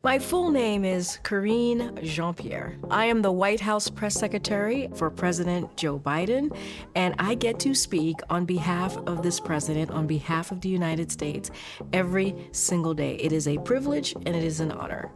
My full name is Karine Jean-Pierre. I am the White House press secretary for President Joe Biden, and I get to speak on behalf of this president, on behalf of the United States, every single day. It is a privilege and it is an honor.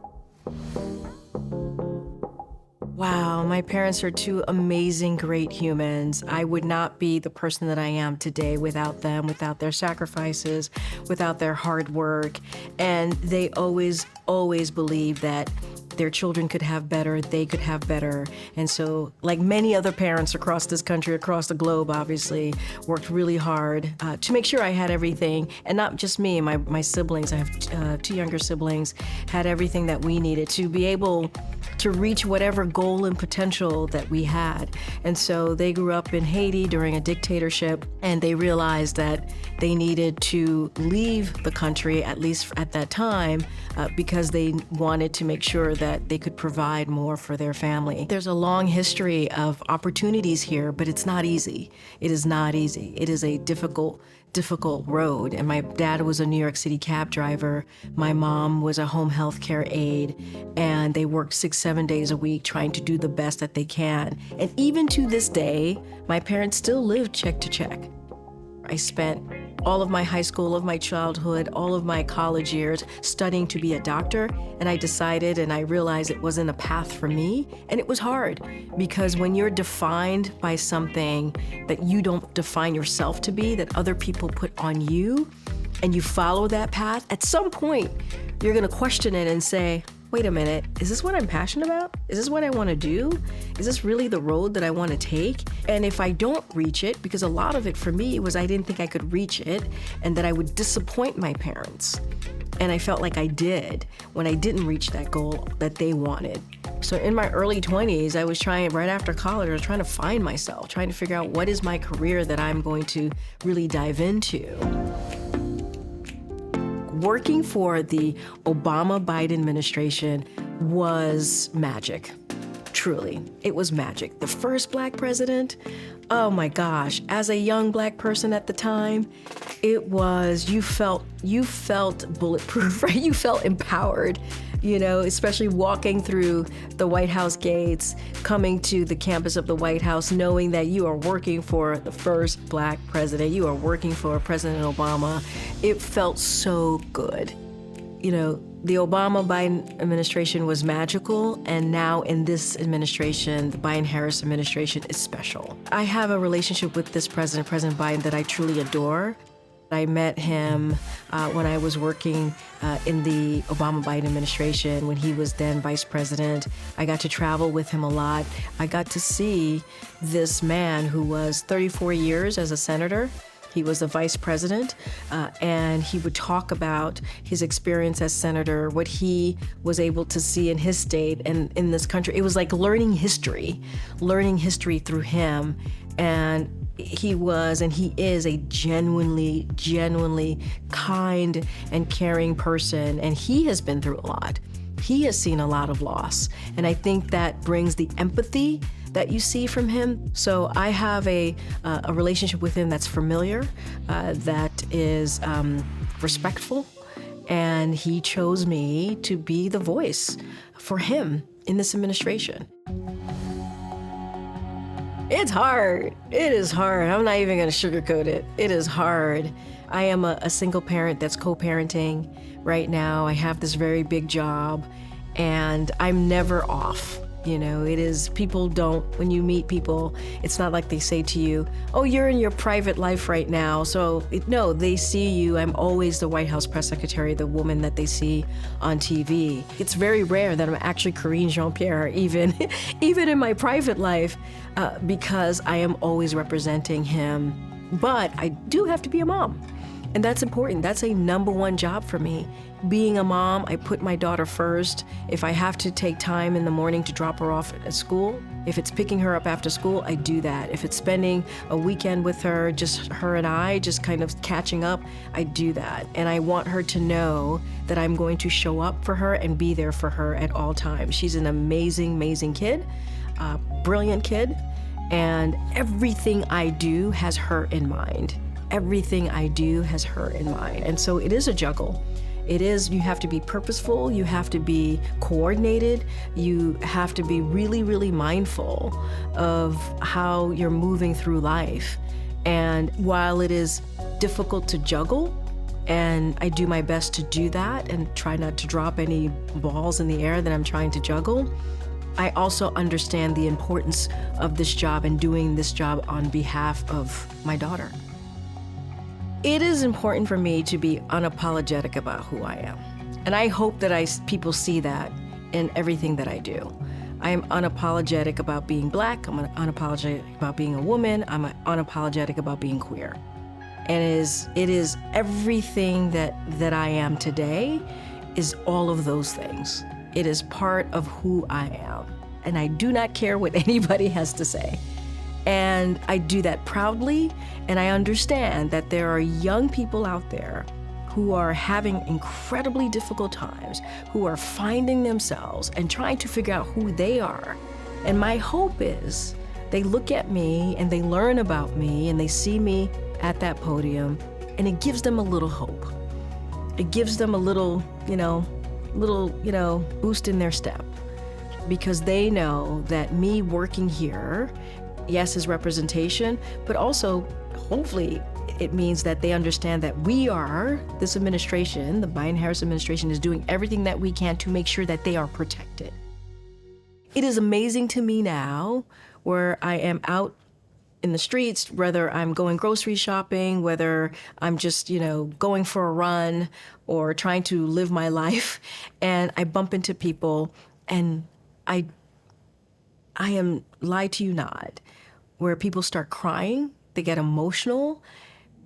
Wow, my parents are two amazing, great humans. I would not be the person that I am today without them, without their sacrifices, without their hard work. And they always believed that their children could have better, they could have better. And so, like many other parents across this country, across the globe, obviously, worked really hard to make sure I had everything. And not just me, my siblings, I have two younger siblings, had everything that we needed to be able to reach whatever goal and potential that we had. And so they grew up in Haiti during a dictatorship, and they realized that they needed to leave the country, at least at that time, because they wanted to make sure that they could provide more for their family. There's a long history of opportunities here, but it's not easy. It is not easy. It is a difficult road. And my dad was a New York City cab driver. My mom was a home health care aide, and they worked 6-7 days a week trying to do the best that they can. And even to this day, my parents still live check to check. I spent all of my high school, all of my childhood, all of my college years studying to be a doctor, and I decided and I realized it wasn't a path for me, and it was hard because when you're defined by something that you don't define yourself to be, that other people put on you, and you follow that path, at some point you're gonna question it and say, wait a minute, is this what I'm passionate about? Is this what I want to do? Is this really the road that I want to take? And if I don't reach it, because a lot of it for me was I didn't think I could reach it and that I would disappoint my parents. And I felt like I did when I didn't reach that goal that they wanted. So in my early 20s, I was trying, right after college, I was trying to find myself, trying to figure out what is my career that I'm going to really dive into. Working for the Obama-Biden administration was magic. Truly, it was magic. The first Black president, oh my gosh, as a young Black person at the time, it was, you felt bulletproof, right? You felt empowered, especially walking through the White House gates, coming to the campus of the White House, knowing that you are working for the first Black president, you are working for President Obama. It felt so good. The Obama-Biden administration was magical, and now in this administration, the Biden-Harris administration is special. I have a relationship with this President Biden, that I truly adore. I met him when I was working in the Obama-Biden administration when he was then vice president. I got to travel with him a lot. I got to see this man who was 34 years as a senator. He was the vice president, and he would talk about his experience as senator, what he was able to see in his state and in this country. It was like learning history through him. And he was and he is a genuinely kind and caring person, and he has been through a lot. He has seen a lot of loss, and I think that brings the empathy that you see from him. So I have a relationship with him that's familiar, that is respectful, and he chose me to be the voice for him in this administration. It's hard. It is hard. I'm not even gonna sugarcoat it. It is hard. I am a single parent that's co-parenting right now. I have this very big job, and I'm never off. It is, when you meet people, it's not like they say to you, oh, you're in your private life right now. So no, they see you. I'm always the White House press secretary, the woman that they see on TV. It's very rare that I'm actually Karine Jean-Pierre, even in my private life, because I am always representing him. But I do have to be a mom. And that's important. That's a number one job for me. Being a mom, I put my daughter first. If I have to take time in the morning to drop her off at school, if it's picking her up after school, I do that. If it's spending a weekend with her, just her and I, just kind of catching up, I do that. And I want her to know that I'm going to show up for her and be there for her at all times. She's an amazing kid, brilliant kid, and everything I do has her in mind. Everything I do has her in mind. And so it is a juggle. You have to be purposeful, you have to be coordinated, you have to be really, really mindful of how you're moving through life. And while it is difficult to juggle, and I do my best to do that and try not to drop any balls in the air that I'm trying to juggle, I also understand the importance of this job and doing this job on behalf of my daughter. It is important for me to be unapologetic about who I am. And I hope that people see that in everything that I do. I am unapologetic about being Black, I'm unapologetic about being a woman, I'm unapologetic about being queer. And it is everything that I am today is all of those things. It is part of who I am. And I do not care what anybody has to say. And I do that proudly, and I understand that there are young people out there who are having incredibly difficult times, who are finding themselves and trying to figure out who they are. And my hope is they look at me and they learn about me and they see me at that podium, and it gives them a little hope. It gives them a little boost in their step, because they know that me working here, yes, is representation, but also hopefully it means that they understand that this administration, the Biden-Harris administration, is doing everything that we can to make sure that they are protected. It is amazing to me now where I am out in the streets, whether I'm going grocery shopping, whether I'm just, going for a run or trying to live my life, and I bump into people and I am, lie to you not, where people start crying, they get emotional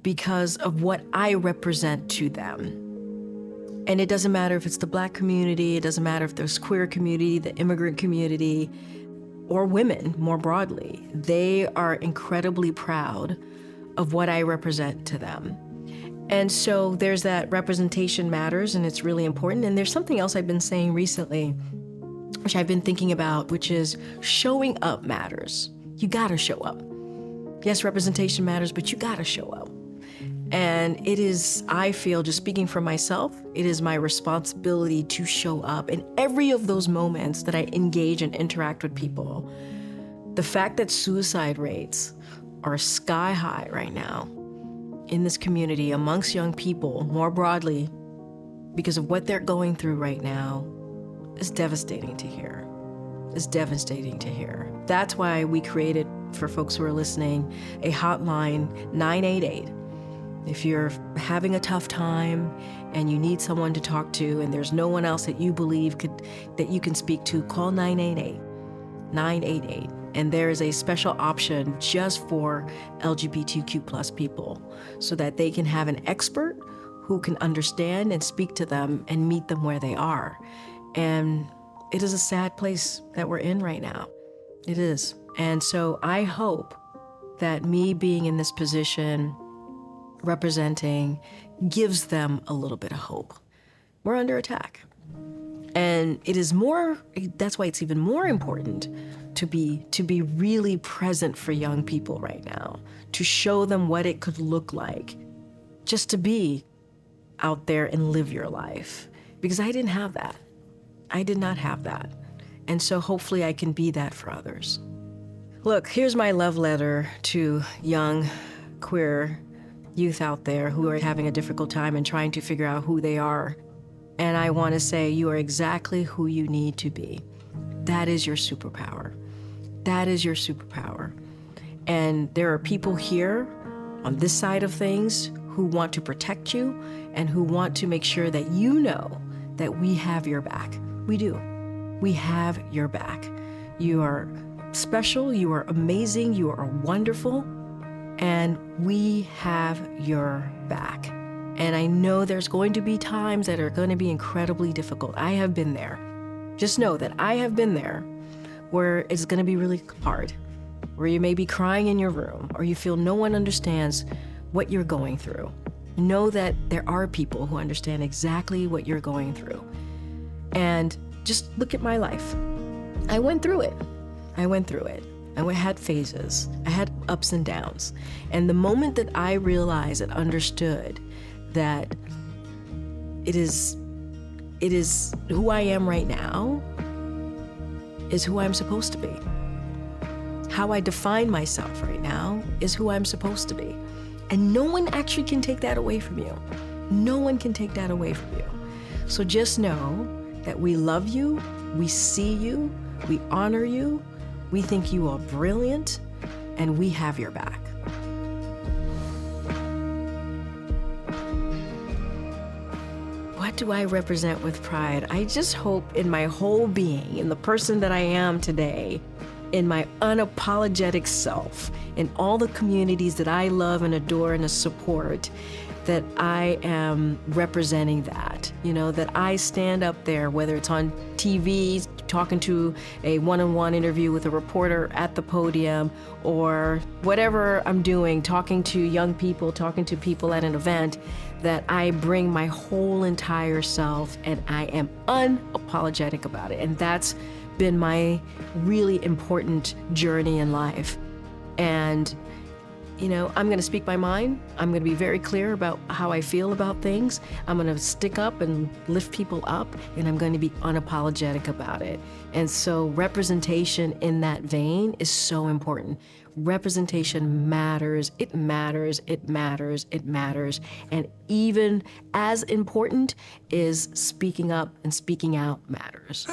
because of what I represent to them. And it doesn't matter if it's the Black community, it doesn't matter if there's queer community, the immigrant community, or women more broadly. They are incredibly proud of what I represent to them. And so there's that representation matters, and it's really important. And there's something else I've been saying recently, which I've been thinking about, which is showing up matters. You gotta show up. Yes, representation matters, but you gotta show up. And it is, I feel, just speaking for myself, it is my responsibility to show up in every of those moments that I engage and interact with people. The fact that suicide rates are sky high right now in this community amongst young people more broadly because of what they're going through right now is devastating to hear. It's devastating to hear. That's why we created, for folks who are listening, a hotline 988. If you're having a tough time and you need someone to talk to and there's no one else that you believe that you can speak to, call 988. And there is a special option just for LGBTQ plus people so that they can have an expert who can understand and speak to them and meet them where they are. And it is a sad place that we're in right now. It is. And so I hope that me being in this position, representing, gives them a little bit of hope. We're under attack. And that's why it's even more important to be really present for young people right now, to show them what it could look like just to be out there and live your life. Because I didn't have that. I did not have that. And so hopefully I can be that for others. Look, here's my love letter to young queer youth out there who are having a difficult time and trying to figure out who they are. And I want to say you are exactly who you need to be. That is your superpower. That is your superpower. And there are people here on this side of things who want to protect you and who want to make sure that you know that we have your back. We do. We have your back. You are special, you are amazing, you are wonderful, and we have your back. And I know there's going to be times that are going to be incredibly difficult. I have been there. Just know that I have been there where it's going to be really hard, where you may be crying in your room or you feel no one understands what you're going through. Know that there are people who understand exactly what you're going through. And just look at my life. I went through it. I had phases. I had ups and downs. And the moment that I realized and understood that it is who I am right now is who I'm supposed to be. How I define myself right now is who I'm supposed to be. And no one actually can take that away from you. No one can take that away from you. So just know that we love you, we see you, we honor you, we think you are brilliant, and we have your back. What do I represent with pride? I just hope in my whole being, in the person that I am today, in my unapologetic self, in all the communities that I love and adore and support, that I am representing that, that I stand up there, whether it's on TV, talking to a one-on-one interview with a reporter at the podium, or whatever I'm doing, talking to young people, talking to people at an event, that I bring my whole entire self and I am unapologetic about it. And that's been my really important journey in life. And I'm going to speak my mind. I'm going to be very clear about how I feel about things. I'm going to stick up and lift people up, and I'm going to be unapologetic about it. And so representation in that vein is so important. Representation matters. It matters. It matters. It matters. And even as important is speaking up and speaking out matters.